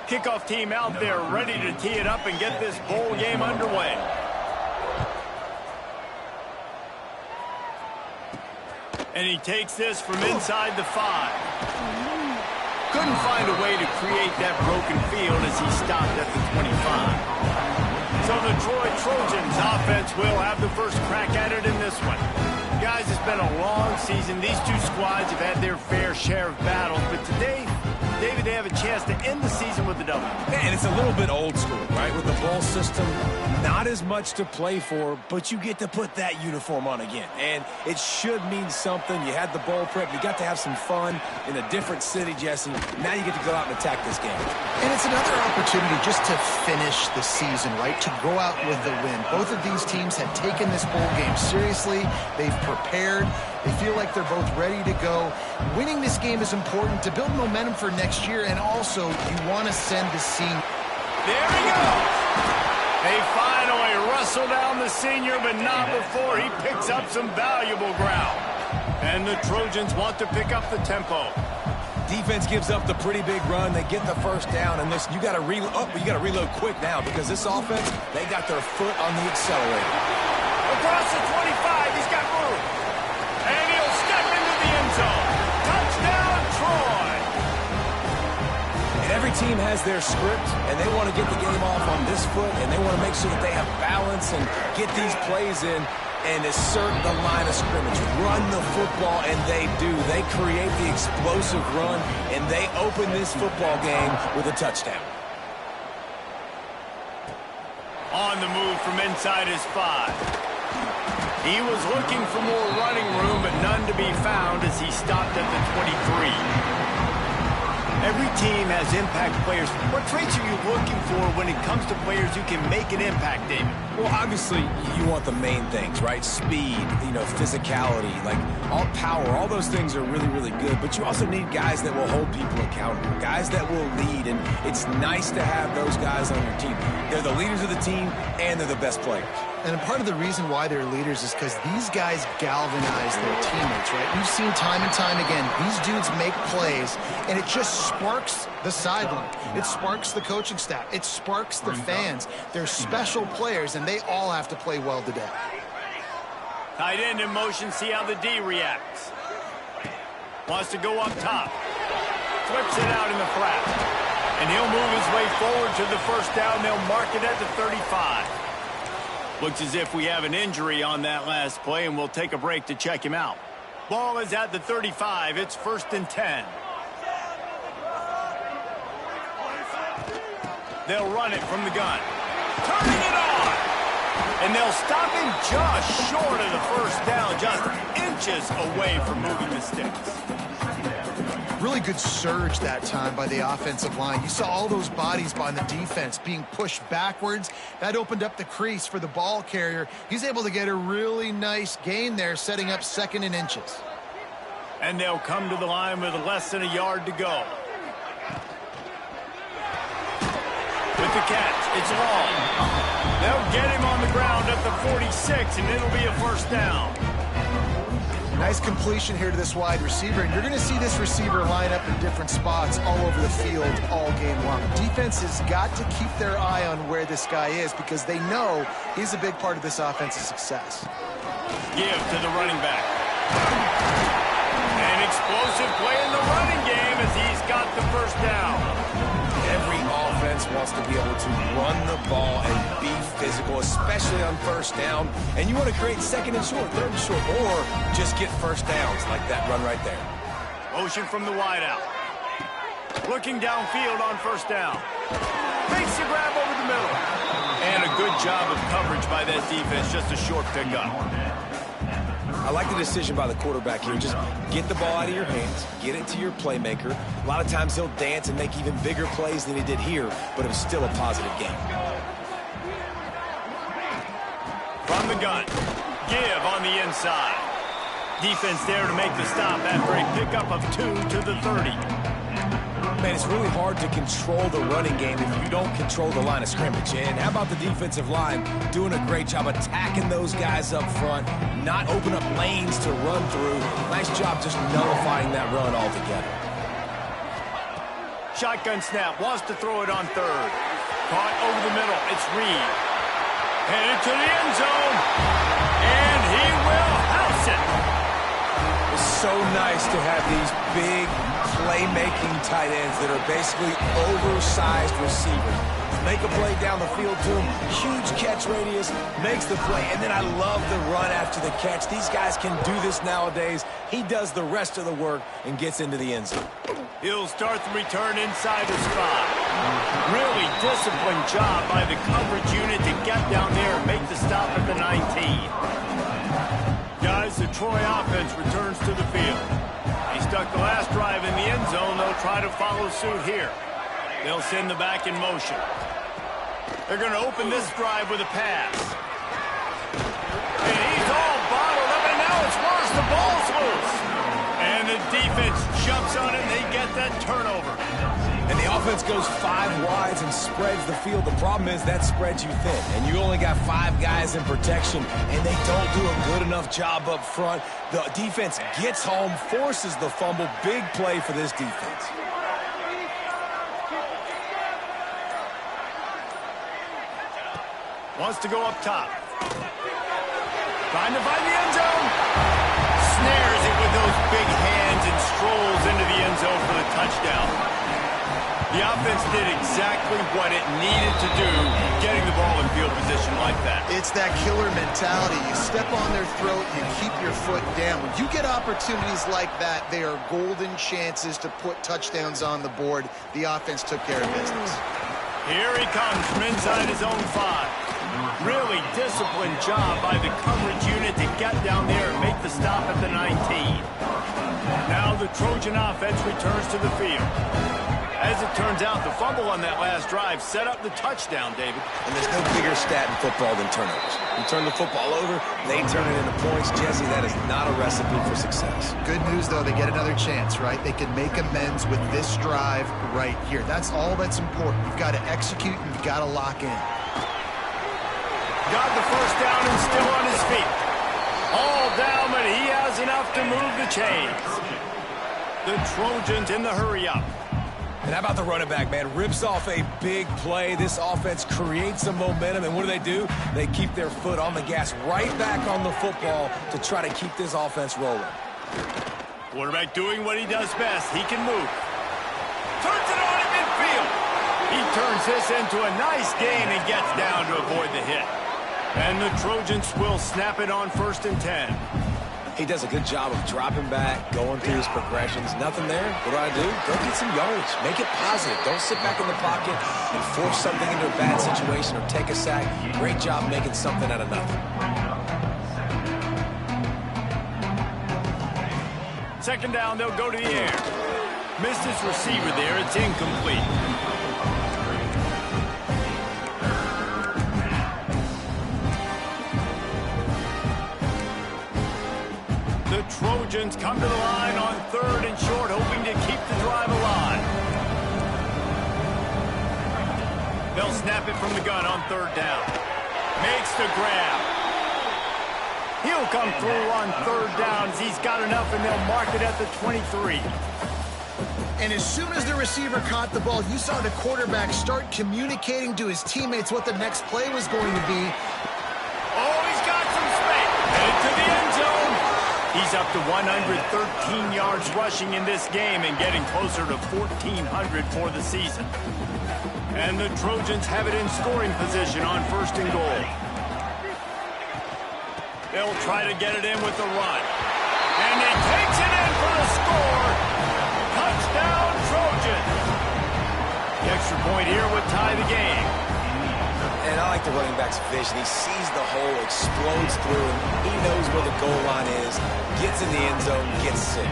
Kickoff team out there ready to tee it up and get this bowl game underway. And he takes this from inside the 5. Couldn't find a way to create that broken field as he stopped at the 25. So the Troy Trojans offense will have the first crack at it in this one. Guys, it's been a long season. These two squads have had their fair share of battles, but today, David, they have a chance to end the season with a W. And it's a little bit old school, right? With the bowl system, not as much to play for, but you get to put that uniform on again. And it should mean something. You had the bowl prep. You got to have some fun in a different city, Jesse. Now you get to go out and attack this game. And it's another opportunity just to finish the season, right? To go out with a win. Both of these teams had taken this bowl game seriously. They've prepared. They feel like they're both ready to go. Winning this game is important to build momentum for next year, and also you want to send the scene. There he goes. They finally wrestle down the senior, but not before he picks up some valuable ground. And the Trojans want to pick up the tempo. Defense gives up the pretty big run. They get the first down, and listen, you got to reload quick now because this offense, they got their foot on the accelerator. Across the 25, he's got room. And he'll step into the end zone. Touchdown, Troy. And every team has their script, and they want to get the game off on this foot, and they want to make sure that they have balance and get these plays in and assert the line of scrimmage. Run the football, and they do. They create the explosive run, and they open this football game with a touchdown. On the move from inside his 5. He was looking for more running room, but none to be found as he stopped at the 23. Every team has impact players. What traits are you looking for when it comes to players who can make an impact, David? Well, obviously, you want the main things, right? Speed, physicality, like all power, all those things are really, really good. But you also need guys that will hold people accountable, guys that will lead. And it's nice to have those guys on your team. They're the leaders of the team, and they're the best players. And part of the reason why they're leaders is because these guys galvanize their teammates, right? We've seen time and time again, these dudes make plays, and it just sparks the sideline. It sparks the coaching staff. It sparks the fans. They're special players, and they all have to play well today. Tight end in motion, see how the D reacts. Wants to go up top. Flips it out in the flat. And he'll move his way forward to the first down. They'll mark it at the 35. Looks as if we have an injury on that last play, and we'll take a break to check him out. Ball is at the 35. It's 1st and 10. They'll run it from the gun. Turning it on! And they'll stop him just short of the first down, just inches away from moving the sticks. Really good surge that time by the offensive line. You saw all those bodies by the defense being pushed backwards. That opened up the crease for the ball carrier. He's able to get a really nice gain there, setting up 2nd and inches. And they'll come to the line with less than a yard to go. With the catch, it's long. They'll get him on the ground at the 46, and it'll be a first down. Nice completion here to this wide receiver, and you're going to see this receiver line up in different spots all over the field all game long. Defense has got to keep their eye on where this guy is because they know he's a big part of this offense's success. Give to the running back. An explosive play in the running game as he's got the first down. Every offense wants to be able to run the ball and be physical, especially on first down. And you want to create 2nd and short, 3rd and short, or just get first downs like that run right there. Motion from the wideout. Looking downfield on first down. Makes the grab over the middle. And a good job of coverage by that defense, just a short pickup. I like the decision by the quarterback here. Just get the ball out of your hands, get it to your playmaker. A lot of times he'll dance and make even bigger plays than he did here, but it was still a positive game. From the gun, give on the inside. Defense there to make the stop after a pickup of 2 to the 30. Man, it's really hard to control the running game if you don't control the line of scrimmage. And how about the defensive line doing a great job attacking those guys up front, not open up lanes to run through. Nice job just nullifying that run altogether. Shotgun snap, wants to throw it on third. Caught over the middle, it's Reed. Headed to the end zone, and he will house it. It's so nice to have these big playmaking tight ends that are basically oversized receivers. Make a play down the field to him, huge catch radius, makes the play, and then I love the run after the catch. These guys can do this nowadays. He does the rest of the work and gets into the end zone. He'll start the return inside the spot. Really disciplined job by the coverage unit to get down there and make the stop at the 19. Guys, the Troy offense returns to the field. He stuck the last drive in the end zone. They'll try to follow suit here. They'll send the back in motion. They're going to open this drive with a pass. And he's all bottled up, and now it's worse. The ball's loose. And the defense jumps on it, and they get that turnover. And the offense goes 5 wides and spreads the field. The problem is that spreads you thin, and you only got 5 guys in protection, and they don't do a good enough job up front. The defense gets home, forces the fumble. Big play for this defense. Wants to go up top. Trying to find the end zone. Snares it with those big hands and strolls into the end zone for the touchdown. The offense did exactly what it needed to do, getting the ball in field position like that. It's that killer mentality. You step on their throat, you keep your foot down. When you get opportunities like that, they are golden chances to put touchdowns on the board. The offense took care of business. Here he comes from inside his own 5. Really disciplined job by the coverage unit to get down there and make the stop at the 19. Now the Trojan offense returns to the field. As it turns out, the fumble on that last drive set up the touchdown, David. And there's no bigger stat in football than turnovers. You turn the football over, they turn it into points. Jesse, that is not a recipe for success. Good news, though, they get another chance, right? They can make amends with this drive right here. That's all that's important. You've got to execute and you've got to lock in. Got the first down and still on his feet. All down, but he has enough to move the chains. The Trojans in the hurry-up. And how about the running back, man? Rips off a big play. This offense creates some momentum, and what do? They keep their foot on the gas right back on the football to try to keep this offense rolling. Quarterback doing what he does best. He can move. Turns it on in midfield. He turns this into a nice gain and gets down to avoid the hit. And the Trojans will snap it on 1st and 10. He does a good job of dropping back, going through his progressions. Nothing there. What do? Go get some yards. Make it positive. Don't sit back in the pocket and force something into a bad situation or take a sack. Great job making something out of nothing. 2nd down, they'll go to the air. Missed his receiver there. It's incomplete. The Trojans come to the line on 3rd and short, hoping to keep the drive alive. They'll snap it from the gun on 3rd down. Makes the grab. He'll come through on 3rd down as he's got enough, and they'll mark it at the 23. And as soon as the receiver caught the ball, you saw the quarterback start communicating to his teammates what the next play was going to be. Oh, he's got some space. Headed to the end zone. He's up to 113 yards rushing in this game and getting closer to 1,400 for the season. And the Trojans have it in scoring position on 1st and goal. They'll try to get it in with the run. And he takes it in for the score. Touchdown, Trojans. The extra point here would tie the game. And I like the running back's vision. He sees the hole, explodes through, and he knows where the goal line is, gets in the end zone, gets 6.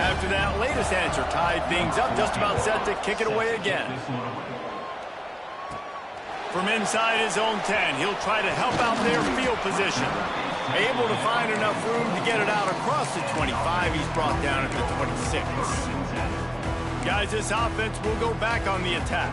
After that latest answer tied things up, just about set to kick it away again. From inside his own 10, he'll try to help out their field position. Able to find enough room to get it out across the 25. He's brought down at the 26. Guys, this offense will go back on the attack.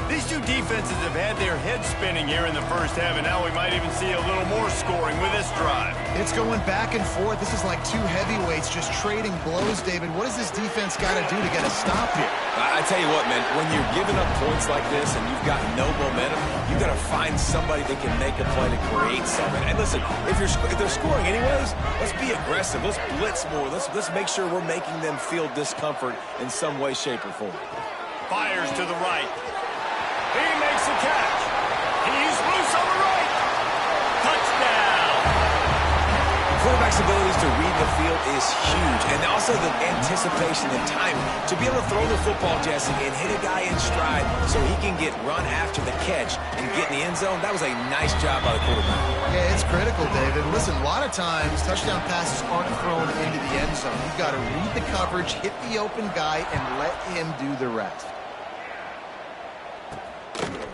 These two defenses have had their heads spinning here in the first half, and now we might even see a little more scoring with this drive. It's going back and forth. This is like two heavyweights just trading blows, David. What does this defense got to do to get a stop here? I tell you what, man, when you're giving up points like this and you've got no momentum, you got to find somebody that can make a play to create something. And listen, if they're scoring anyways, let's be aggressive. Let's blitz more. Let's make sure we're making them feel discomfort in some way, shape, or form. Fires to the right. He makes the catch. He's loose on the right. Touchdown. Quarterback's abilities to read the field is huge, and also the anticipation and time to be able to throw the football, Jesse, and hit a guy in stride so he can get run after the catch and get in the end zone. That was a nice job by the quarterback. Yeah, it's critical, David. Listen, a lot of times touchdown passes aren't thrown into the end zone. You've got to read the coverage, hit the open guy, and let him do the rest.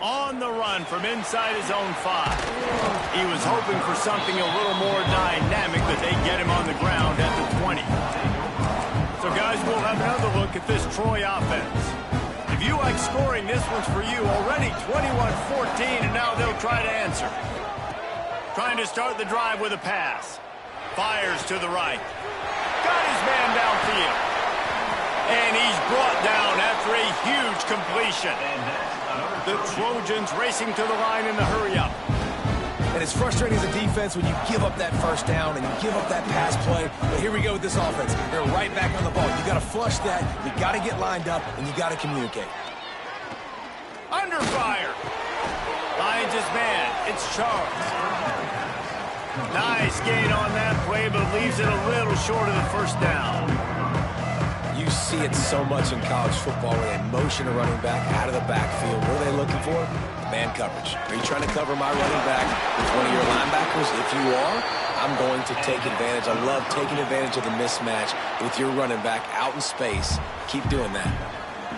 On the run from inside his own 5. He was hoping for something a little more dynamic, but they get him on the ground at the 20. So, guys, we'll have another look at this Troy offense. If you like scoring, this one's for you. Already 21-14, and now they'll try to answer. Trying to start the drive with a pass. Fires to the right. Got his man downfield. And he's brought down after a huge completion. The Trojans racing to the line in the hurry-up. And it's frustrating as a defense when you give up that first down and you give up that pass play. But here we go with this offense. They're right back on the ball. You got to flush that. You got to get lined up, and you got to communicate. Under fire. Finds his man. It's Charles. Nice gain on that play, but leaves it a little short of the first down. You see it so much in college football where they motion a running back out of the backfield. What are they looking for? Man coverage. Are you trying to cover my running back with one of your linebackers? If you are, I'm going to take advantage. I love taking advantage of the mismatch with your running back out in space. Keep doing that.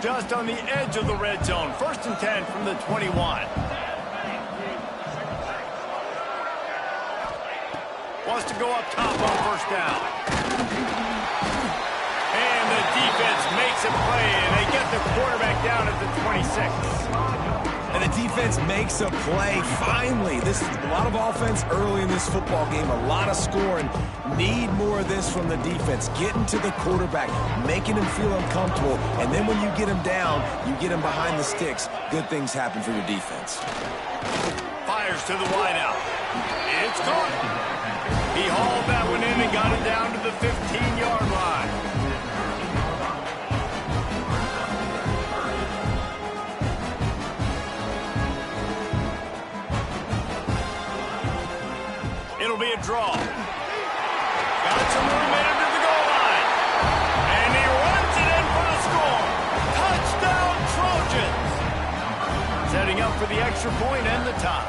Just on the edge of the red zone. 1st and 10 from the 21. Wants to go up top on first down. And the defense makes a play, and they get the quarterback down at the 26. And the defense makes a play, finally. This is a lot of offense early in this football game, a lot of scoring. Need more of this from the defense. Getting to the quarterback, making him feel uncomfortable, and then when you get him down, you get him behind the sticks. Good things happen for your defense. Fires to the wideout. It's caught. He hauled that one in and got it down to the 15-yard line. It'll be a draw. Got some room in him to the goal line. And he runs it in for the score. Touchdown, Trojans. Setting up for the extra point and the tie.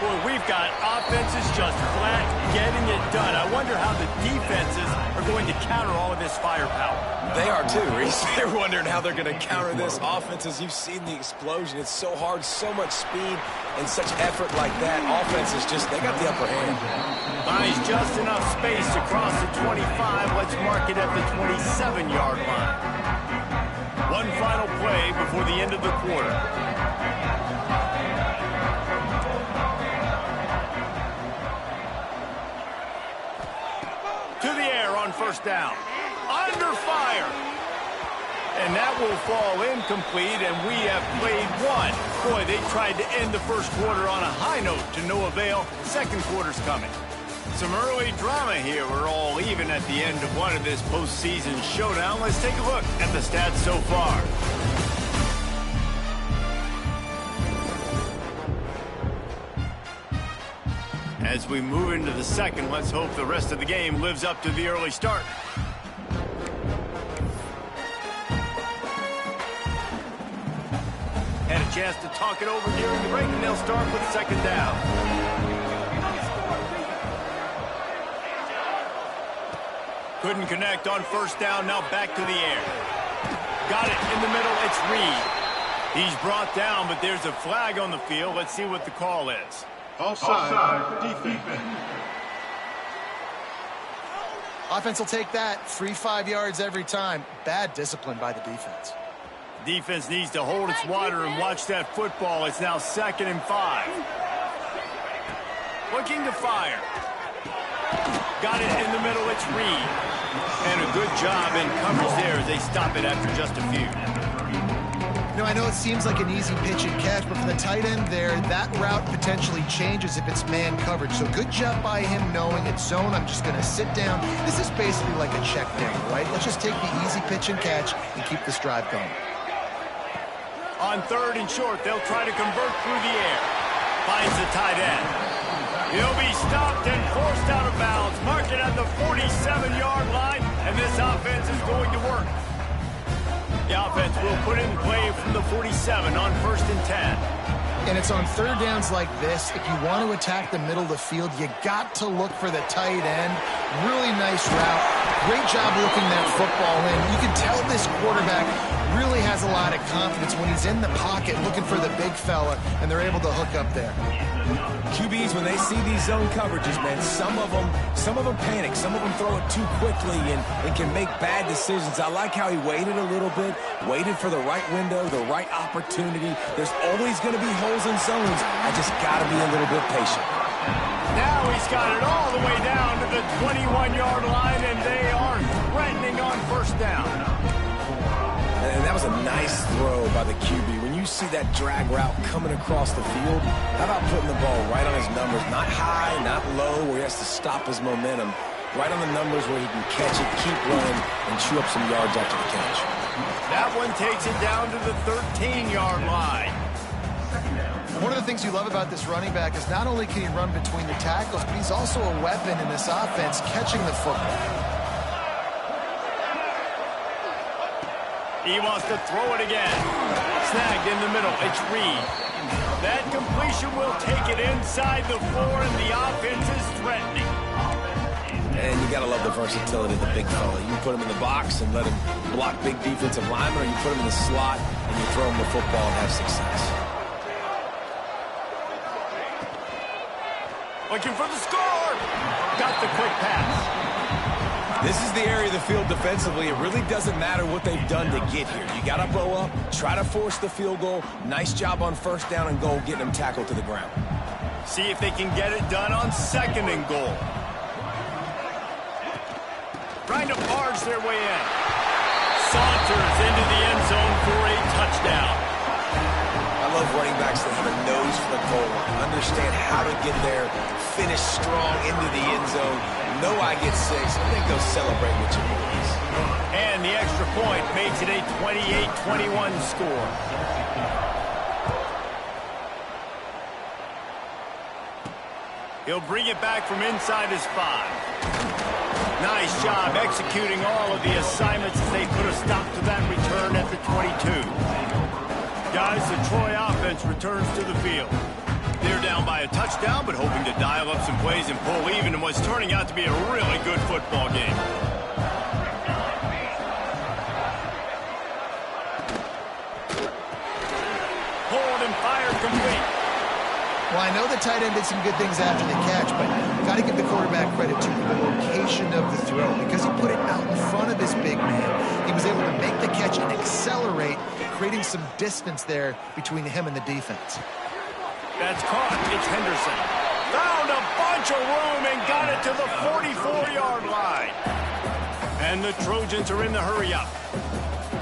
Boy, we've got offenses just flat getting it done. I wonder how the defenses are going to counter all of this firepower. They are too, Reese. They're wondering how they're going to counter this offense. As you've seen the explosion, it's so hard, so much speed, and such effort like that. Offense is just, they got the upper hand. Finds just enough space to cross the 25. Let's mark it at the 27-yard line. One final play before the end of the quarter. To the air on first down. Under fire. And that will fall incomplete, and we have played one. Boy, they tried to end the first quarter on a high note to no avail. Second quarter's coming. Some early drama here. We're all even at the end of one of this postseason showdown. Let's take a look at the stats so far. As we move into the second, let's hope the rest of the game lives up to the early start. Had a chance to talk it over during the break, and they'll start with second down. Couldn't connect on first down, now back to the air. Got it in the middle, it's Reed. He's brought down, but there's a flag on the field. Let's see what the call is. Offside, defense. Offense will take that. Free 5 yards every time. Bad discipline by the defense. Defense needs to hold its water and watch that football. It's now 2nd and 5. Looking to fire. Got it in the middle. It's Reed. And a good job in coverage there as they stop it after just a few. You know, I know it seems like an easy pitch and catch, but for the tight end there, that route potentially changes if it's man coverage. So good job by him knowing it's zone. I'm just going to sit down. This is basically like a check down, right? Let's just take the easy pitch and catch and keep this drive going. On 3rd and short, they'll try to convert through the air. Finds the tight end. He'll be stopped and forced out of bounds. Mark it at the 47-yard line, and this offense is going to work. The offense will put in play from the 47 on 1st and 10. And it's on 3rd downs like this. If you want to attack the middle of the field, you got to look for the tight end. Really nice route. Great job looking that football in. You can tell this quarterback really has a lot of confidence when he's in the pocket looking for the big fella, and they're able to hook up there. QBs, when they see these zone coverages, man, some of them panic. Some of them throw it too quickly and can make bad decisions. I like how he waited a little bit, waited for the right window, the right opportunity. There's always going to be holes in zones. I just got to be a little bit patient. Now he's got it all the way down to the 21-yard line, and they are threatening on 1st down. And that was a nice throw by the QB. When you see that drag route coming across the field, how about putting the ball right on his numbers? Not high, not low, where he has to stop his momentum. Right on the numbers where he can catch it, keep running, and chew up some yards after the catch. That one takes it down to the 13-yard line. One of the things you love about this running back is not only can he run between the tackles, but he's also a weapon in this offense catching the football. He wants to throw it again. Snagged in the middle. It's Reed. That completion will take it inside the 4, and the offense is threatening. And you got to love the versatility of the big fella. You put him in the box and let him block big defensive linemen, or you put him in the slot and you throw him the football and have success. Looking for the score. Got the quick pass. This is the area of the field defensively. It really doesn't matter what they've done to get here. You got to blow up, try to force the field goal. Nice job on 1st down and goal, getting them tackled to the ground. See if they can get it done on 2nd and goal. Trying to barge their way in. Saunters into the end zone for a touchdown. I love running backs that have a nose for the goal line, understand how to get there, finish strong into the end zone, know I get 6, and then go celebrate with your boys. And the extra point makes it a 28-21 score. He'll bring it back from inside his 5. Nice job executing all of the assignments as they put a stop to that return at the 22. Guys, the Troy offense returns to the field. They're down by a touchdown, but hoping to dial up some plays and pull even in what's turning out to be a really good football game. Pulled and fired complete. Well, I know the tight end did some good things after the catch, but got to give the quarterback credit to the location of the throw because he put it out in front of his big man. He was able to make the catch and accelerate, creating some distance there between him and the defense. That's caught. It's Henderson. Found a bunch of room and got it to the 44-yard line. And the Trojans are in the hurry-up.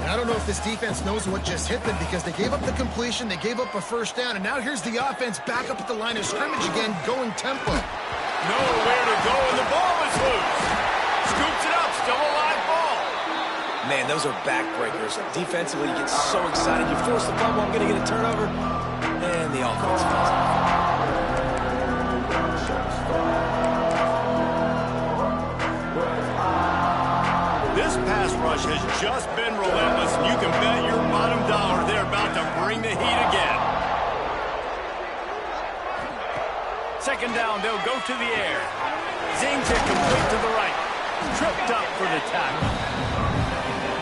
I don't know if this defense knows what just hit them because they gave up the completion, they gave up a 1st down, and now here's the offense back up at the line of scrimmage again, going tempo. Nowhere to go, and the ball is loose. Scoops it up, still a live ball. Man, those are backbreakers. Defensively, you get so excited. You force the fumble, I'm going to get a turnover, and the offense falls off. This pass rush has just been relentless, and you can bet your bottom dollar they're about to bring the heat again. 2nd down, they'll go to the air. Zings it complete to the right. Tripped up for the tackle.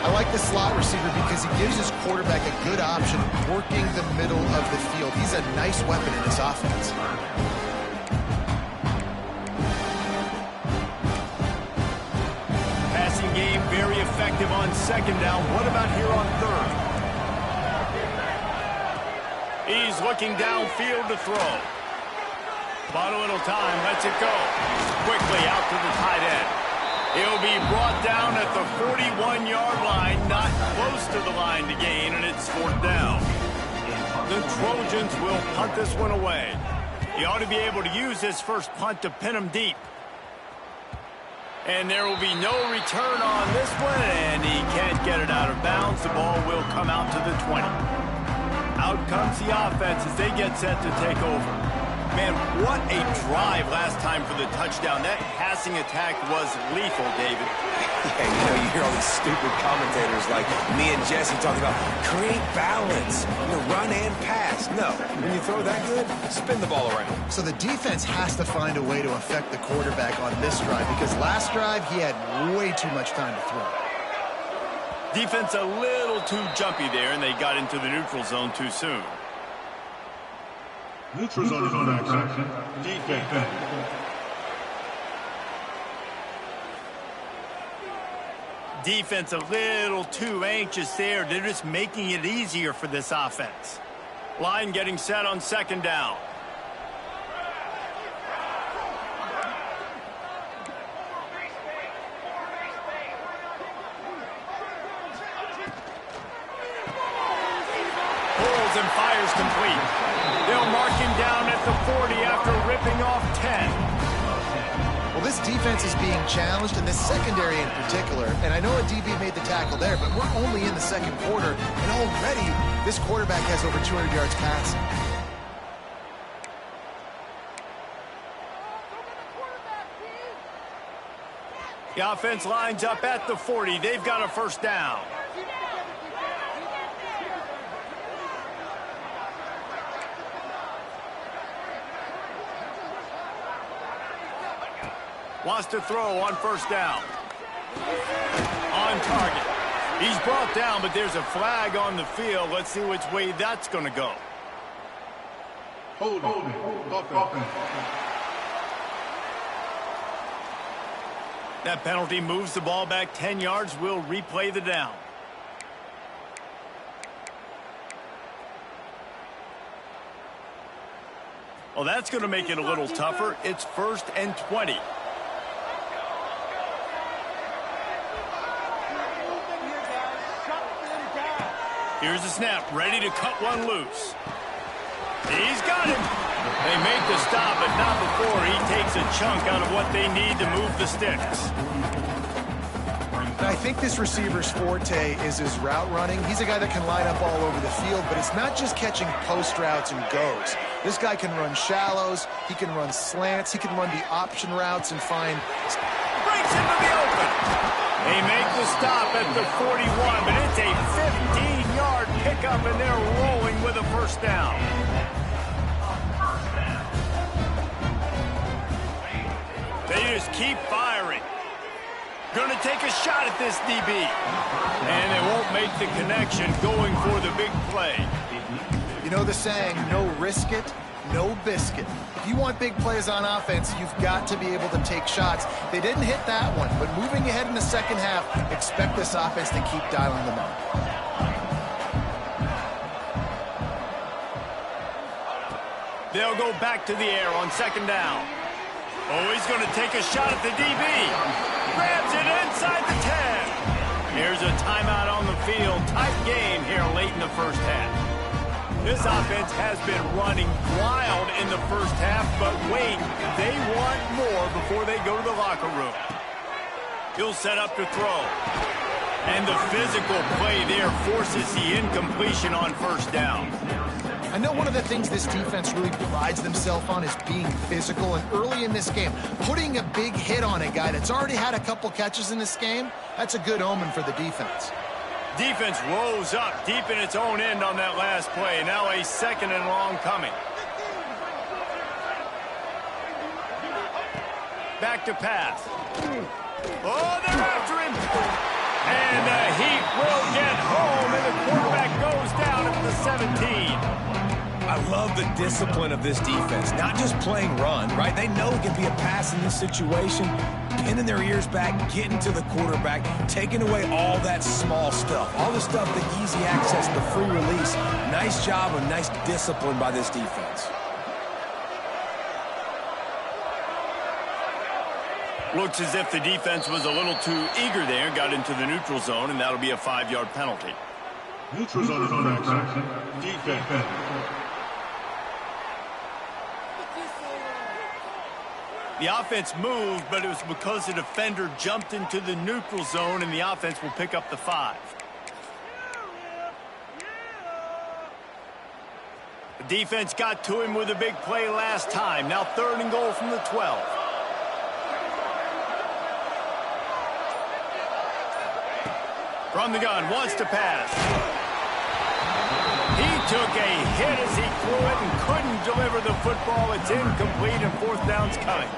I like the slot receiver because he gives his quarterback a good option working the middle of the field. He's a nice weapon in this offense. Passing game very effective on 2nd down. What about here on 3rd? He's looking downfield to throw. Bought a little time, lets it go. Quickly out to the tight end. He'll be brought down at the 41-yard line, not close to the line to gain, and it's 4th down. The Trojans will punt this one away. He ought to be able to use his first punt to pin him deep. And there will be no return on this one, and he can't get it out of bounds. The ball will come out to the 20. Out comes the offense as they get set to take over. Man, what a drive last time for the touchdown. That passing attack was lethal, David. Yeah, you hear all these stupid commentators like me and Jesse talking about create balance, run and pass. No, when you throw that good, spin the ball around. So the defense has to find a way to affect the quarterback on this drive because last drive he had way too much time to throw. Defense a little too jumpy there, and they got into the neutral zone too soon. Neutral zone infraction. Defense. Defense a little too anxious there. They're just making it easier for this offense. Line getting set on 2nd down. Pulls and fires complete. They'll mark him down at the 40 after ripping off 10. Well, this defense is being challenged, and this secondary in particular. And I know a DB made the tackle there, but we're only in the 2nd quarter, and already this quarterback has over 200 yards passing. The offense lines up at the 40. They've got a 1st down. Wants to throw on 1st down. On target. He's brought down, but there's a flag on the field. Let's see which way that's going to go. Hold it. That penalty moves the ball back 10 yards. We'll replay the down. Well, that's going to make it a little tougher. It's 1st and 20. Here's the snap, ready to cut one loose. He's got him. They make the stop, but not before he takes a chunk out of what they need to move the sticks. I think this receiver's forte is his route running. He's a guy that can line up all over the field, but it's not just catching post routes and goes. This guy can run shallows, he can run slants, he can run the option routes and find... Breaks into the open. They make the stop at the 41, but it's a 15-yard pickup, and they're rolling with a 1st down. They just keep firing. Going to take a shot at this DB. And they won't make the connection going for the big play. You know the saying, no risk it, no biscuit. If you want big plays on offense, you've got to be able to take shots. They didn't hit that one, but moving ahead in the 2nd half, expect this offense to keep dialing them up. They'll go back to the air on 2nd down. Oh, he's going to take a shot at the DB. Grabs it inside the 10. Here's a timeout on the field. Tight game here late in the 1st half. This offense has been running wild in the 1st half, but wait, they want more before they go to the locker room. He'll set up to throw. And the physical play there forces the incompletion on 1st down. I know one of the things this defense really prides themselves on is being physical, and early in this game, putting a big hit on a guy that's already had a couple catches in this game, that's a good omen for the defense. Defense rose up deep in its own end on that last play. Now a 2nd and long coming. Back to pass. Oh, they're after him. And the Heat will get home, and the quarterback goes down at the 17. I love the discipline of this defense. Not just playing run, right? They know it can be a pass in this situation. Pinning their ears back, getting to the quarterback, taking away all that small stuff. All the stuff, the easy access, the free release. Nice job and nice discipline by this defense. Looks as if the defense was a little too eager there, got into the neutral zone, and that'll be a 5-yard penalty. Neutral zone action. Defense. The offense moved, but it was because the defender jumped into the neutral zone, and the offense will pick up the 5. The defense got to him with a big play last time. Now 3rd and goal from the 12. From the gun, wants to pass. He took a hit as he threw it and couldn't deliver the football. It's incomplete and 4th down's coming.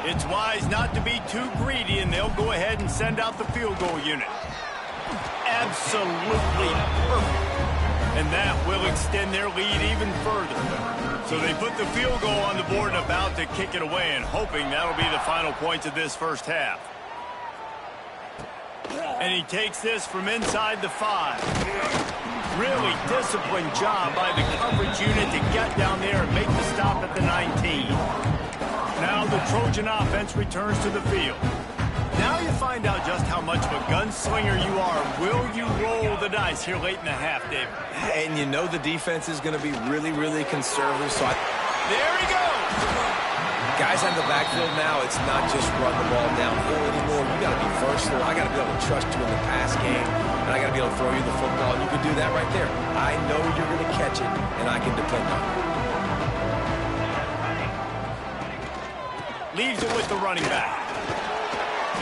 It's wise not to be too greedy, and they'll go ahead and send out the field goal unit. Absolutely perfect. And that will extend their lead even further. So they put the field goal on the board and about to kick it away, and hoping that'll be the final points of this first half. And he takes this from inside the 5. Really disciplined job by the coverage unit to get down there and make the stop at the 19. Now the Trojan offense returns to the field. Now you find out just how much of a gunslinger you are. Will you roll the dice here late in the half, David? And you know the defense is going to be really, really conservative. So there he goes. Guys on the backfield now, it's not just run the ball downhill anymore. You got to be versatile. I got to be able to trust you in the pass game, and I got to be able to throw you the football, and you can do that right there. I know you're going to catch it, and I can depend on it. Leaves it with the running back.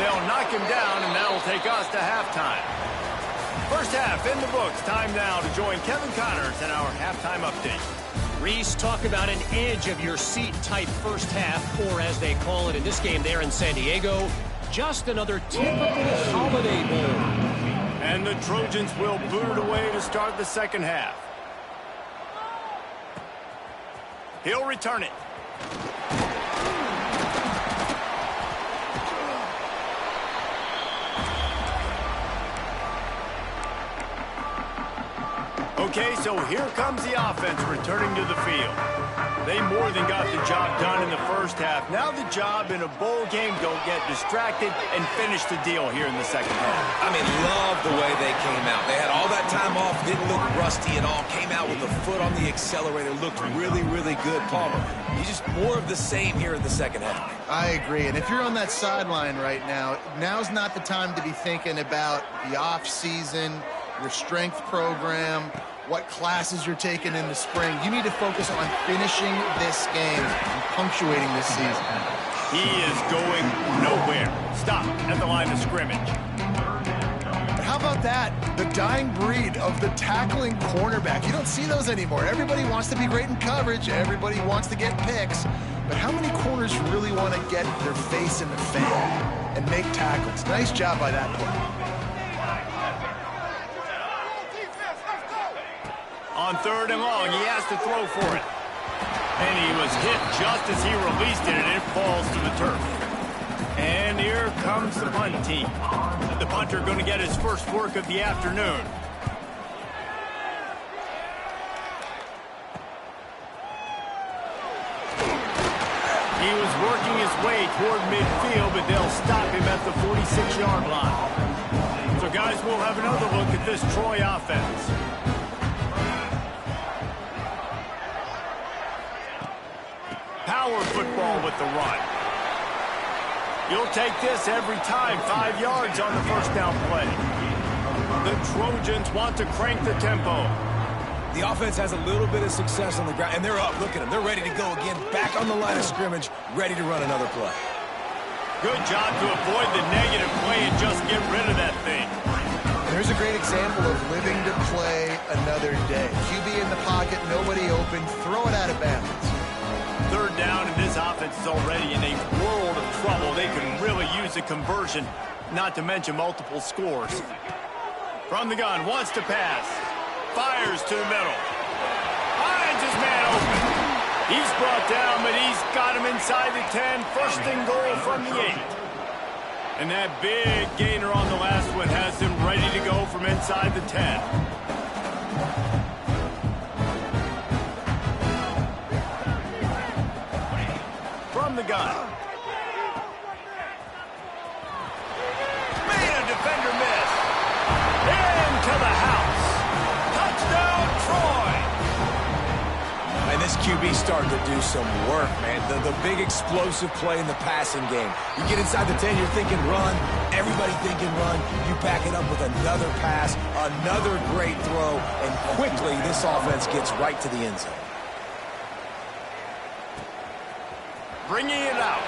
They'll knock him down, and that will take us to halftime. First half in the books. Time now to join Kevin Connors in our halftime update. Reese, talk about an edge-of-your-seat type first half, or as they call it in this game there in San Diego, just another typical Holiday Bowl. And the Trojans will boot it away to start the second half. He'll return it. Okay, so here comes the offense returning to the field. They more than got the job done in the first half. Now the job in a bowl game, don't get distracted and finish the deal here in the second half. I mean, love the way they came out. They had all that time off, didn't look rusty at all, came out with the foot on the accelerator, looked really, really good. Palmer, he's just more of the same here in the second half. I agree, and if you're on that sideline right now, now's not the time to be thinking about the off-season, your strength program, what classes you're taking in the spring. You need to focus on finishing this game and punctuating this season. He is going nowhere. Stop at the line of scrimmage. But how about that? The dying breed of the tackling cornerback. You don't see those anymore. Everybody wants to be great in coverage. Everybody wants to get picks. But how many corners really want to get their face in the fan and make tackles? Nice job by that player. On 3rd and long, he has to throw for it. And he was hit just as he released it, and it falls to the turf. And here comes the punt team. The punter going to get his first work of the afternoon. He was working his way toward midfield, but they'll stop him at the 46-yard line. So, guys, we'll have another look at this Troy offense. Power football with the run. You'll take this every time. 5 yards on the first down play. The Trojans want to crank the tempo. The offense has a little bit of success on the ground, and they're up. Look at them. They're ready to go again. Back on the line of scrimmage, ready to run another play. Good job to avoid the negative play and just get rid of that thing. There's a great example of living to play another day. QB in the pocket, nobody open, throw it out of bounds. 3rd down, and this offense is already in a world of trouble. They can really use a conversion, not to mention multiple scores. From the gun, wants to pass. Fires to the middle. Finds his man He's brought down, but he's got him inside the 10. First and goal from the 8. And that big gainer on the last one has him ready to go from inside the 10. From the gun. Made a defender miss. Into the house. Touchdown, Troy. And this QB starting to do some work, man. The big explosive play in the passing game. You get inside the 10, you're thinking run. Everybody thinking run. You back it up with another pass, another great throw, and quickly this offense gets right to the end zone. Bringing it out.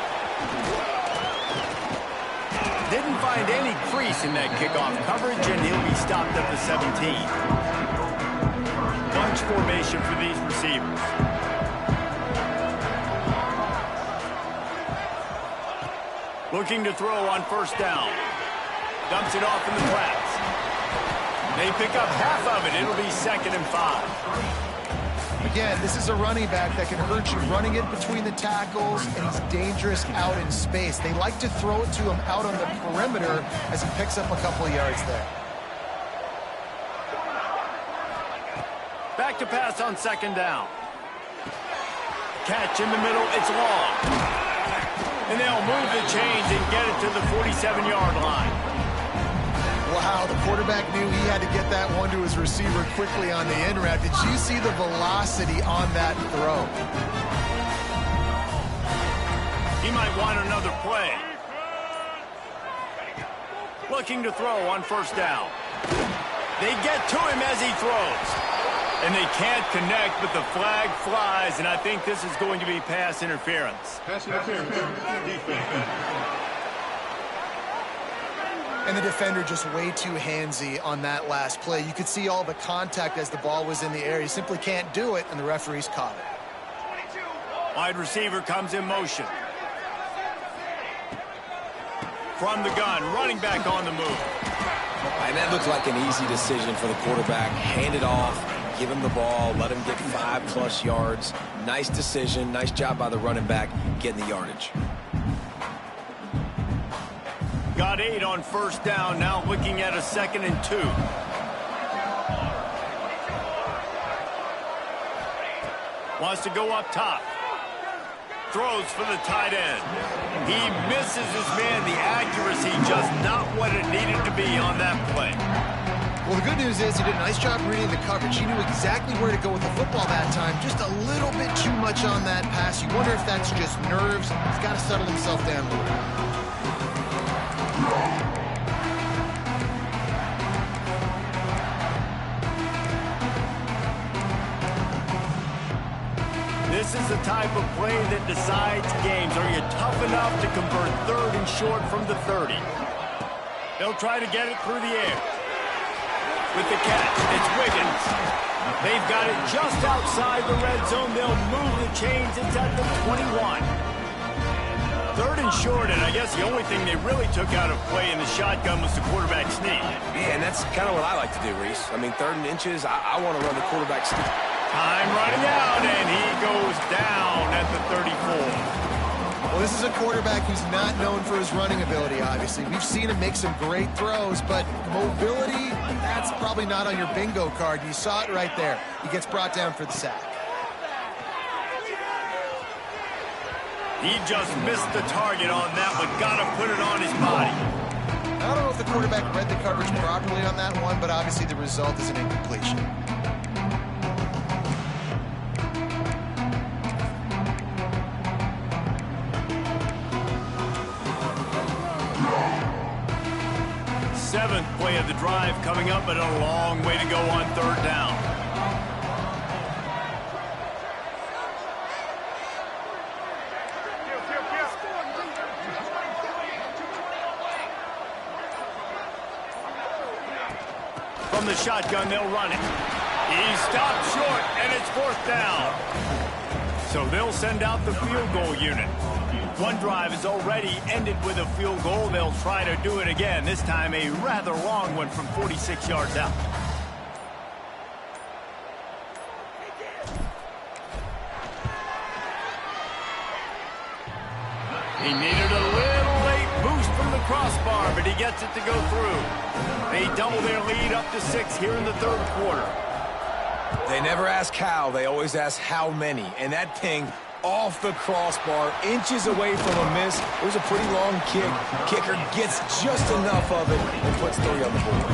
Didn't find any crease in that kickoff coverage, and he'll be stopped at the 17. Bunch formation for these receivers. Looking to throw on first down. Dumps it off in the flats. They pick up half of it. It'll be 2nd and 5. Again, this is a running back that can hurt you running it between the tackles, and he's dangerous out in space. They like to throw it to him out on the perimeter as he picks up a couple of yards there. Back to pass on 2nd down. Catch in the middle. It's long. And they'll move the chains and get it to the 47-yard line. Wow, the quarterback knew he had to get that one to his receiver quickly on the end route. Did you see the velocity on that throw? He might want another play. Looking to throw on first down. They get to him as he throws. And they can't connect, but the flag flies, and I think this is going to be pass interference. Pass interference. Defense. And the defender just way too handsy on that last play. You could see all the contact as the ball was in the air. He simply can't do it, and the referees caught it. Wide receiver comes in motion. From the gun, running back on the move. And that looked like an easy decision for the quarterback. Hand it off, give him the ball, let him get 5+ yards. Nice decision, nice job by the running back getting the yardage. Got 8 on first down, now looking at a 2nd and 2. Wants to go up top. Throws for the tight end. He misses his man. The accuracy just not what it needed to be on that play. Well, the good news is he did a nice job reading the coverage. He knew exactly where to go with the football that time. Just a little bit too much on that pass. You wonder if that's just nerves. He's got to settle himself down a little bit. This is the type of play that decides games. Are you tough enough to convert 3rd and short from the 30? They'll try to get it through the air. With the catch, it's Wiggins. They've got it just outside the red zone. They'll move the chains. It's at the 21. 3rd and short, and I guess the only thing they really took out of play in the shotgun was the quarterback sneak. Yeah, and that's kind of what I like to do, Reese. I mean, 3rd and inches, I want to run the quarterback sneak. Time running out, and he goes down at the 34. Well, this is a quarterback who's not known for his running ability, obviously. We've seen him make some great throws, but mobility, that's probably not on your bingo card. You saw it right there. He gets brought down for the sack. He just missed the target on that one. Got to put it on his body. I don't know if the quarterback read the coverage properly on that one, but obviously the result is an incompletion. Seventh play of the drive coming up, but a long way to go on 3rd down. From the shotgun, they'll run it. He stopped short, and it's 4th down. So they'll send out the field goal unit. One drive is already ended with a field goal. They'll try to do it again, this time a rather long one from 46 yards out. He needed a little late boost from the crossbar, but he gets it to go through. They double their lead up to 6 here in the third quarter. They never ask how, they always ask how many. And that ping off the crossbar, inches away from a miss. It was a pretty long kick. Kicker gets just enough of it and puts 3 on the board.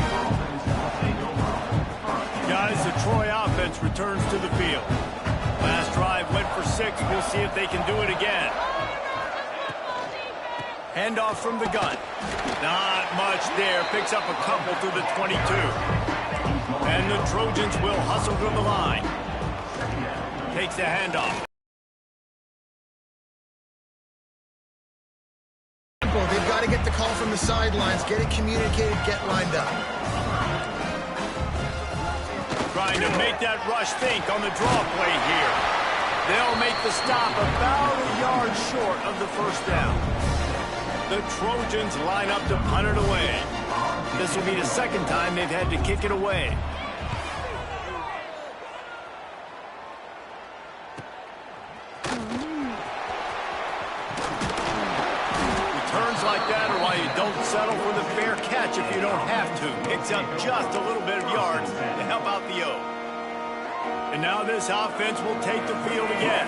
Guys, the Troy offense returns to the field. Last drive went for 6. We'll see if they can do it again. Handoff from the gun. Not much there. Picks up a couple to the 22. And the Trojans will hustle to the line. Takes the handoff. They've got to get the call from the sidelines, get it communicated, get lined up. Trying to make that rush think on the draw play here. They'll make the stop about a yard short of the first down. The Trojans line up to punt it away. This will be the second time they've had to kick it away. Returns like that are why you don't settle for the fair catch if you don't have to. Picks up just a little bit of yards to help out the O. And now this offense will take the field again.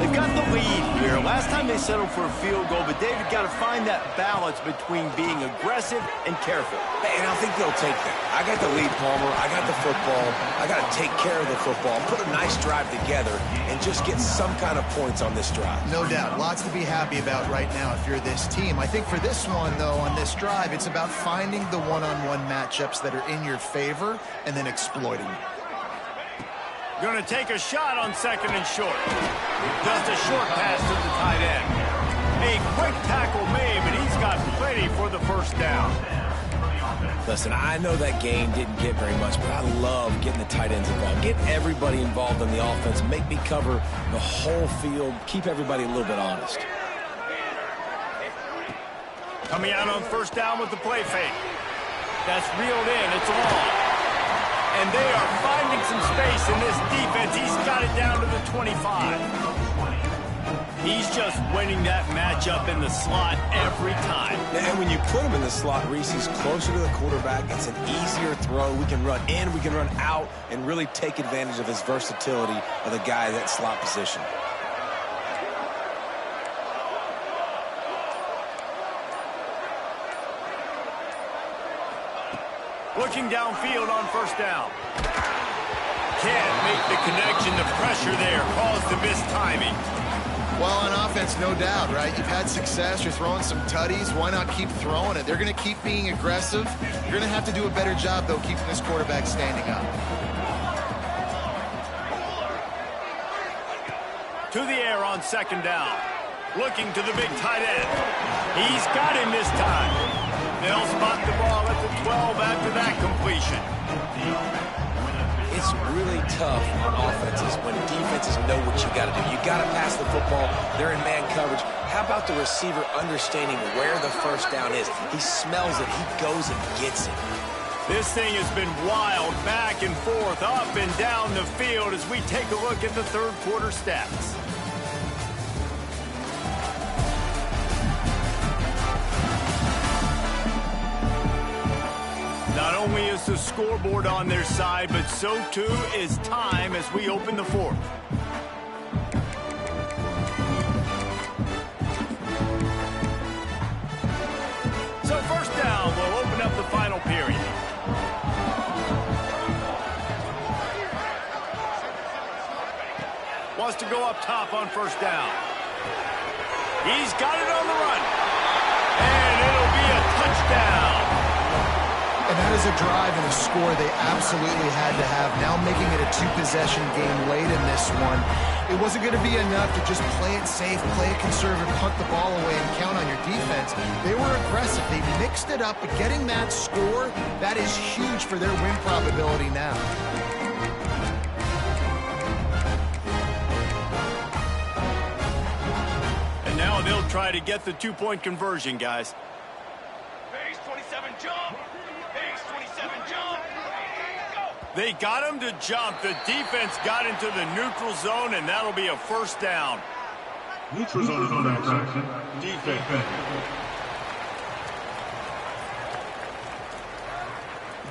They've got the lead here. Last time they settled for a field goal, but David got to find that balance between being aggressive and careful. And I think they'll take that. I got the lead, Palmer. I got the football. I got to take care of the football, put a nice drive together, and just get some kind of points on this drive. No doubt. Lots to be happy about right now if you're this team. I think for this one, though, on this drive, it's about finding the one-on-one matchups that are in your favor and then exploiting them. Going to take a shot on 2nd and short. Just a short pass to the tight end. A quick tackle made, but he's got plenty for the first down. Listen, I know that game didn't get very much, but I love getting the tight ends involved. Get everybody involved in the offense. Make me cover the whole field. Keep everybody a little bit honest. Coming out on first down with the play fake. That's reeled in. It's long. And they are finding some space in this defense. He's got it down to the 25. He's just winning that matchup in the slot every time. And when you put him in the slot, Reese, he's closer to the quarterback. It's an easier throw. We can run in, we can run out, and really take advantage of his versatility of the guy in that slot position. Looking downfield on first down. Can't make the connection. The pressure there caused the mistiming. Well, on offense, no doubt, right? You've had success. You're throwing some tutties. Why not keep throwing it? They're going to keep being aggressive. You're going to have to do a better job, though, keeping this quarterback standing up. To the air on 2nd down. Looking to the big tight end. He's got him this time. They'll spot the ball at the 12 after that completion. It's really tough on offenses when defenses know what you got to do. You got to pass the football. They're in man coverage. How about the receiver understanding where the first down is? He smells it. He goes and gets it. This thing has been wild, back and forth, up and down the field as we take a look at the third quarter stats. Not only is the scoreboard on their side, but so too is time as we open the fourth. So first down will open up the final period. Wants to go up top on first down. He's got it on the run. And it'll be a touchdown. And that is a drive and a score they absolutely had to have. Now making it a 2-possession game late in this one. It wasn't going to be enough to just play it safe, play it conservative, punt the ball away, and count on your defense. They were aggressive. They mixed it up, but getting that score, that is huge for their win probability now. And now they'll try to get the 2-point conversion, guys. Base 27 jump. Base 27 jump. Go. They got him to jump. The defense got into the neutral zone, and that'll be a first down. Neutral zone infraction. Defense.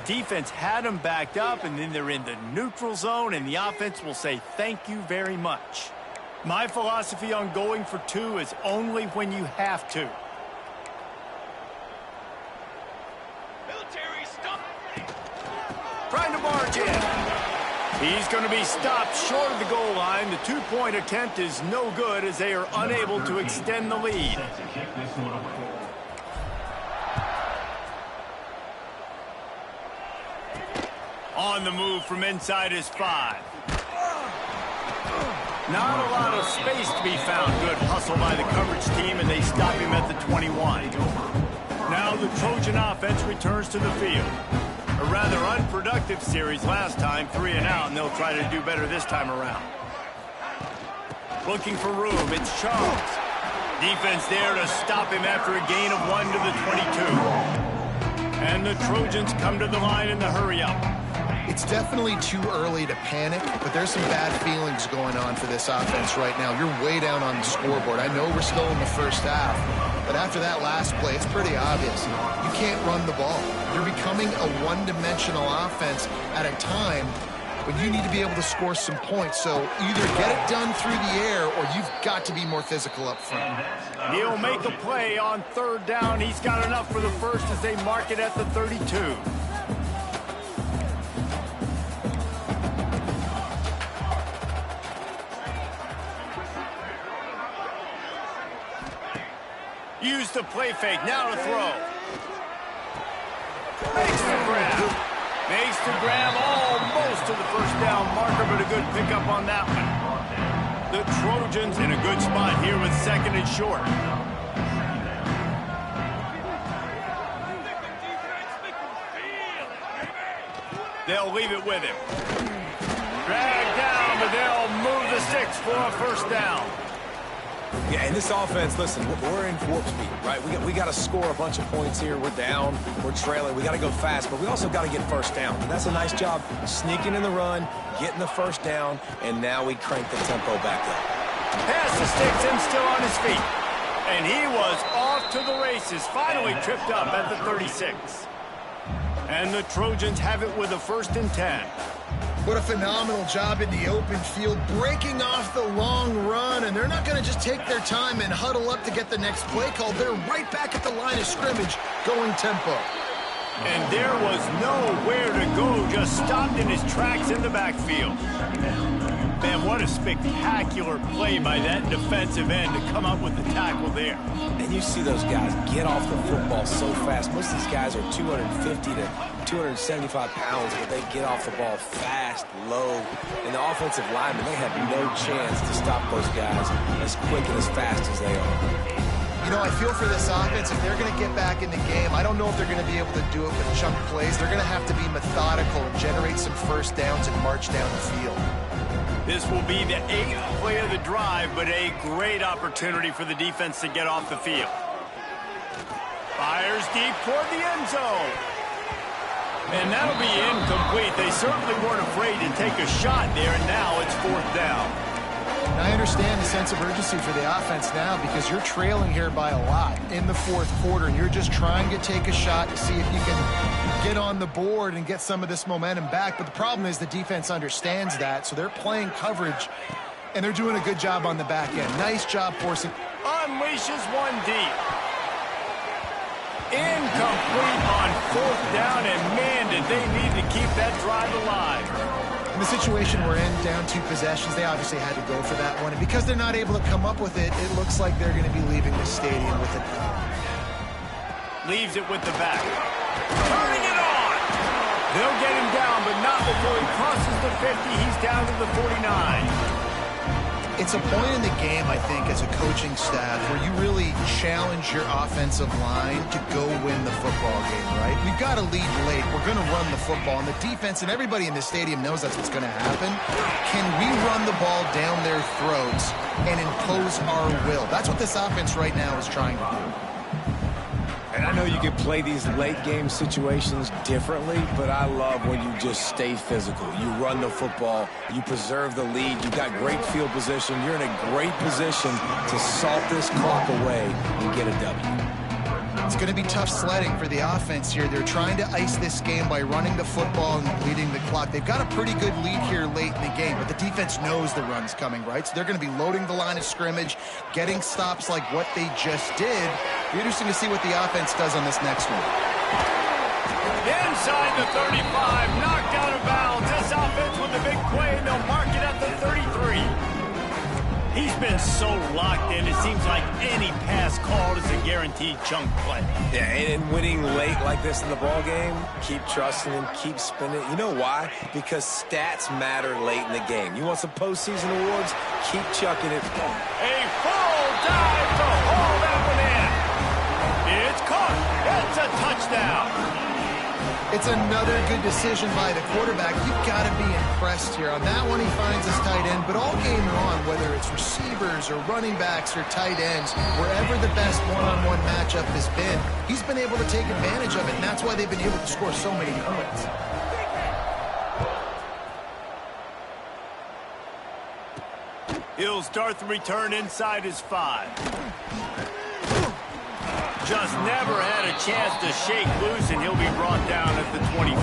Defense had them backed up, and then they're in the neutral zone, and the offense will say thank you very much. My philosophy on going for two is only when you have to. Military stop. Trying to barge in. He's going to be stopped short of the goal line. The two-point attempt is no good as they are unable to extend the lead. On the move from inside his 5. Not a lot of space to be found. Good hustle by the coverage team, and they stop him at the 21. Now the Trojan offense returns to the field. A rather unproductive series last time, 3 and out, and they'll try to do better this time around. Looking for room, it's Charles. Defense there to stop him after a gain of 1 to the 22. And the Trojans come to the line in the hurry-up. It's definitely too early to panic, but there's some bad feelings going on for this offense right now. You're way down on the scoreboard. I know we're still in the first half, but after that last play, it's pretty obvious. You can't run the ball. You're becoming a one-dimensional offense at a time when you need to be able to score some points. So either get it done through the air or you've got to be more physical up front. He'll make a play on 3rd down. He's got enough for the first as they mark it at the 32. Use the play fake, now to throw. Makes the grab. Makes the grab almost to the first down marker, but a good pickup on that one. The Trojans in a good spot here with 2nd and short. They'll leave it with him. Drag down, but they'll move the sticks for a first down. Yeah, and this offense, listen, we're in warp speed, right? We got to score a bunch of points here. We're down, we're trailing. We got to go fast, but we also got to get first down. And that's a nice job sneaking in the run, getting the first down, and now we crank the tempo back up. Pass the sticks, him still on his feet. And he was off to the races, finally tripped up at the 36. And the Trojans have it with a 1st and 10. What a phenomenal job in the open field, breaking off the long run, and they're not going to just take their time and huddle up to get the next play call. They're right back at the line of scrimmage, going tempo. And there was nowhere to go, just stopped in his tracks in the backfield. Man, what a spectacular play by that defensive end to come up with the tackle there. And you see those guys get off the football so fast. Most of these guys are 250 to 275 pounds, but they get off the ball fast, low. And the offensive linemen, they have no chance to stop those guys as quick and as fast as they are. You know, I feel for this offense, if they're going to get back in the game, I don't know if they're going to be able to do it with chunk plays. They're going to have to be methodical and generate some first downs and march down the field. This will be the 8th play of the drive, but a great opportunity for the defense to get off the field. Fires deep toward the end zone. And that'll be incomplete. They certainly weren't afraid to take a shot there, and now it's 4th down. And I understand the sense of urgency for the offense now because you're trailing here by a lot in the 4th quarter, and you're just trying to take a shot to see if you can get on the board and get some of this momentum back. But the problem is the defense understands that, so they're playing coverage, and they're doing a good job on the back end. Nice job forcing. Unleashes one deep. Incomplete on 4th down, and man, did they need to keep that drive alive. In the situation we're in, down 2 possessions, they obviously had to go for that one. And because they're not able to come up with it, it looks like they're going to be leaving the stadium with it. Leaves it with the back. Turning it on! They'll get him down, but not before he crosses the 50. He's down to the 49. It's a point in the game, I think, as a coaching staff where you really challenge your offensive line to go win the football game, right? We've got to lead late. We're going to run the football. And the defense and everybody in the stadium knows that's what's going to happen. Can we run the ball down their throats and impose our will? That's what this offense right now is trying to do. And I know you can play these late game situations differently, but I love when you just stay physical. You run the football, you preserve the lead, you got great field position, you're in a great position to salt this clock away and get a W. It's going to be tough sledding for the offense here. They're trying to ice this game by running the football and leading the clock. They've got a pretty good lead here late in the game, but the defense knows the run's coming, right? So they're going to be loading the line of scrimmage, getting stops like what they just did. Be interesting to see what the offense does on this next one. Inside the 35, knocked out of bounds. This offense with a big play, and they'll mark it at the 33. He's been so locked in, it seems like any pass called is a guaranteed chunk play. Yeah, and winning late like this in the ball game, keep trusting him, keep spinning. You know why? Because stats matter late in the game. You want some postseason awards? Keep chucking it. A full dive to haul that one in. It's caught. It's a touchdown. It's another good decision by the quarterback. You've got to be impressed here. On that one, he finds his tight end, but all game long, whether it's receivers or running backs or tight ends, wherever the best one-on-one matchup has been, he's been able to take advantage of it, and that's why they've been able to score so many points. He'll start the return inside his 5. Just never had a chance to shake loose, and he'll be brought down at the 24.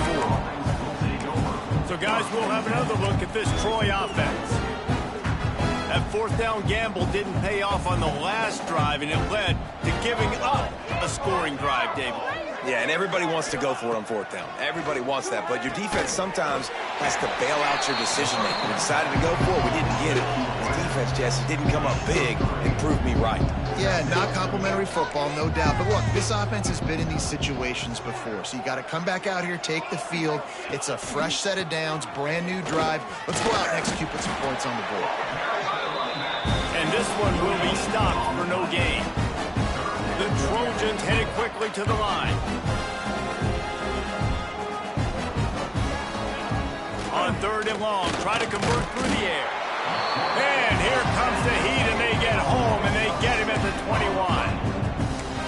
So, guys, we'll have another look at this Troy offense. That fourth down gamble didn't pay off on the last drive, and it led to giving up a scoring drive, David. Yeah, and everybody wants to go for it on fourth down. Everybody wants that, but your defense sometimes has to bail out your decision-making. We decided to go for it. We didn't get it. The defense, Jesse, didn't come up big and prove me right. Yeah, not complimentary football, no doubt. But look, this offense has been in these situations before, so you got to come back out here, take the field. It's a fresh set of downs, brand new drive. Let's go out and execute, put some points on the board. And this one will be stopped for no gain. The Trojans headed quickly to the line. On 3rd and long, try to convert through the air. And here comes the heat, and they get home, and they get him at the 21.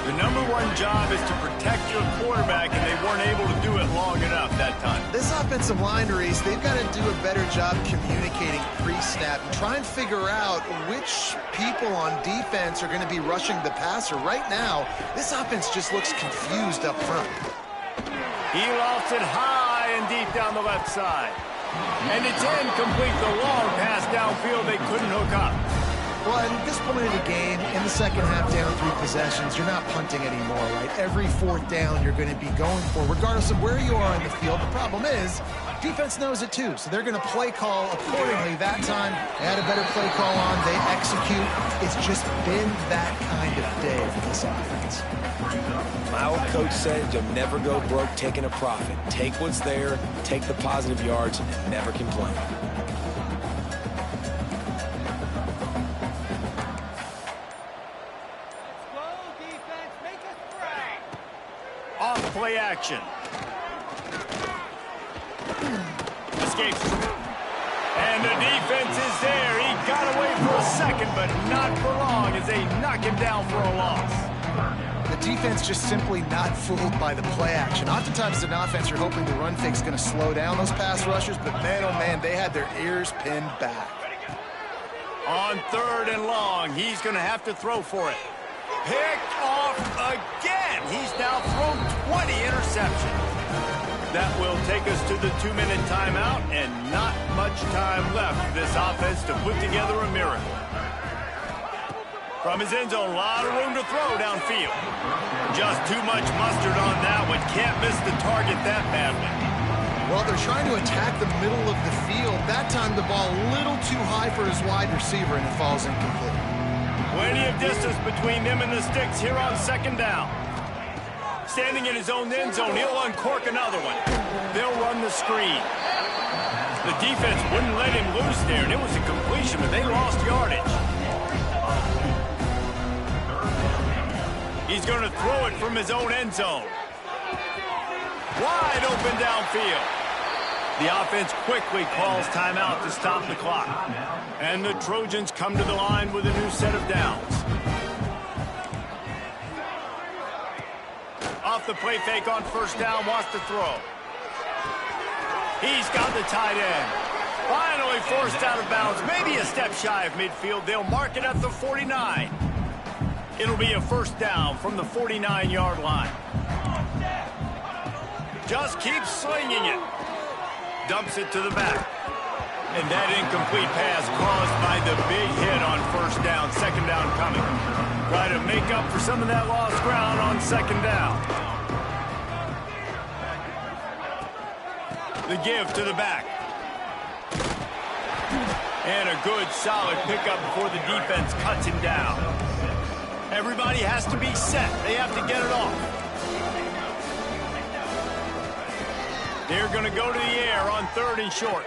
The #1 job is to protect your quarterback, and they weren't able to do it long enough that time. This offensive line, Reese, they've got to do a better job communicating pre-snap and try and figure out which people on defense are going to be rushing the passer. Right now, this offense just looks confused up front. He lofts it high and deep down the left side. And it's incomplete. The long pass downfield they couldn't hook up. Well, at this point of the game, in the second half, down 3 possessions, you're not punting anymore, right? Every 4th down you're going to be going for, regardless of where you are on the field. The problem is, defense knows it too, so they're going to play call accordingly. That time, they had a better play call on. They execute. It's just been that kind of day for this offense. My old coach said you'll never go broke taking a profit. Take what's there, take the positive yards, and never complain. Off play action. Escapes. And the defense is there. He got away for a second, but not for long as they knock him down for a loss. The defense just simply not fooled by the play action. Oftentimes as an offense, you're hoping the run fake's going to slow down those pass rushers, but man, oh man, they had their ears pinned back. On 3rd and long, he's going to have to throw for it. Picked off again. He's now thrown 20 interceptions. That will take us to the 2-minute timeout, and not much time left for this offense to put together a miracle. From his end zone, a lot of room to throw downfield. Just too much mustard on that one. Can't miss the target that badly. Well, they're trying to attack the middle of the field. That time the ball a little too high for his wide receiver, and it falls incomplete. Plenty of distance between them and the sticks here on 2nd down. Standing in his own end zone, he'll uncork another one. They'll run the screen. The defense wouldn't let him loose there, and it was a completion, but they lost yardage. He's going to throw it from his own end zone. Wide open downfield. The offense quickly calls timeout to stop the clock. And the Trojans come to the line with a new set of downs. off the play fake on first down, wants to throw. He's got the tight end. Finally forced out of bounds, maybe a step shy of midfield. They'll mark it at the 49. It'll be a first down from the 49-yard line. Just keeps slinging it. Dumps it to the back. And that incomplete pass caused by the big hit on first down. Second down coming. Try to make up for some of that lost ground on second down. The give to the back. And a good, solid pickup before the defense cuts him down. Everybody has to be set. They have to get it off. They're going to go to the air on 3rd and short.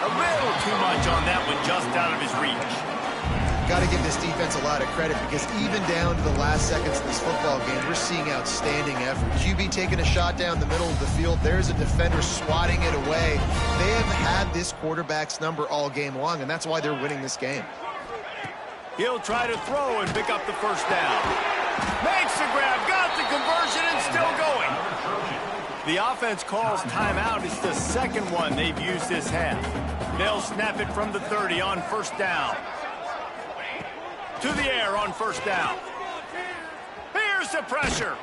A little too much on that one, just out of his reach. Got to give this defense a lot of credit because even down to the last seconds of this football game, we're seeing outstanding effort. QB taking a shot down the middle of the field. There's a defender swatting it away. They have had this quarterback's number all game long, and that's why they're winning this game. He'll try to throw and pick up the first down. Makes the grab, got the conversion, and still going. The offense calls timeout. It's the second one they've used this half. They'll snap it from the 30 on first down. To the air on first down. Here's the pressure.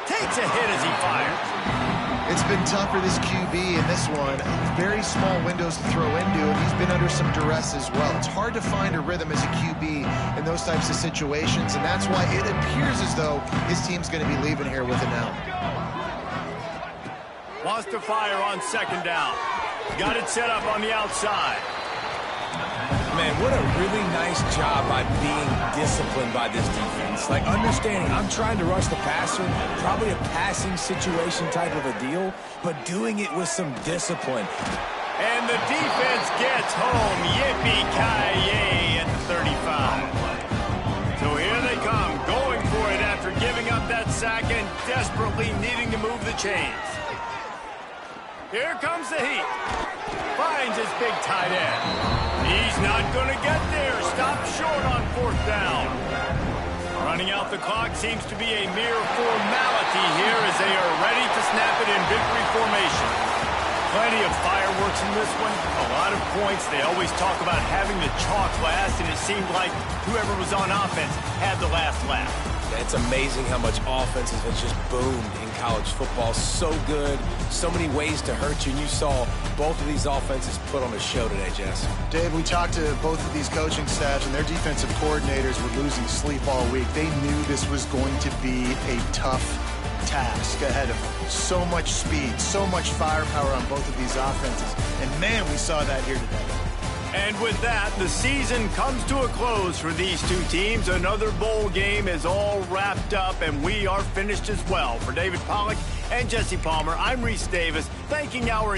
Takes a hit as he fires. It's been tough for this QB in this one. Very small windows to throw into, and he's been under some duress as well. It's hard to find a rhythm as a QB in those types of situations, and that's why it appears as though his team's going to be leaving here with an L. Wants to fire on second down. Got it set up on the outside. Man, what a really nice job by being disciplined by this defense. Like, understanding I'm trying to rush the passer, probably a passing situation type of a deal, but doing it with some discipline. And the defense gets home. Yippee-ki-yay at the 35. So here they come, going for it after giving up that sack and desperately needing to move the chains. Here comes the heat. Finds his big tight end. He's not going to get there. Stopped short on fourth down. Running out the clock seems to be a mere formality here as they are ready to snap it in victory formation. Plenty of fireworks in this one. A lot of points. They always talk about having the chalk last, and it seemed like whoever was on offense had the last laugh. It's amazing how much offense has just boomed in college football. So good, so many ways to hurt you. And you saw both of these offenses put on a show today, Jess. Dave, we talked to both of these coaching staffs, and their defensive coordinators were losing sleep all week. They knew this was going to be a tough task ahead of them. So much speed, so much firepower on both of these offenses. And, man, we saw that here today. And with that, the season comes to a close for these two teams. Another bowl game is all wrapped up, and we are finished as well. For David Pollack and Jesse Palmer, I'm Reese Davis, thanking our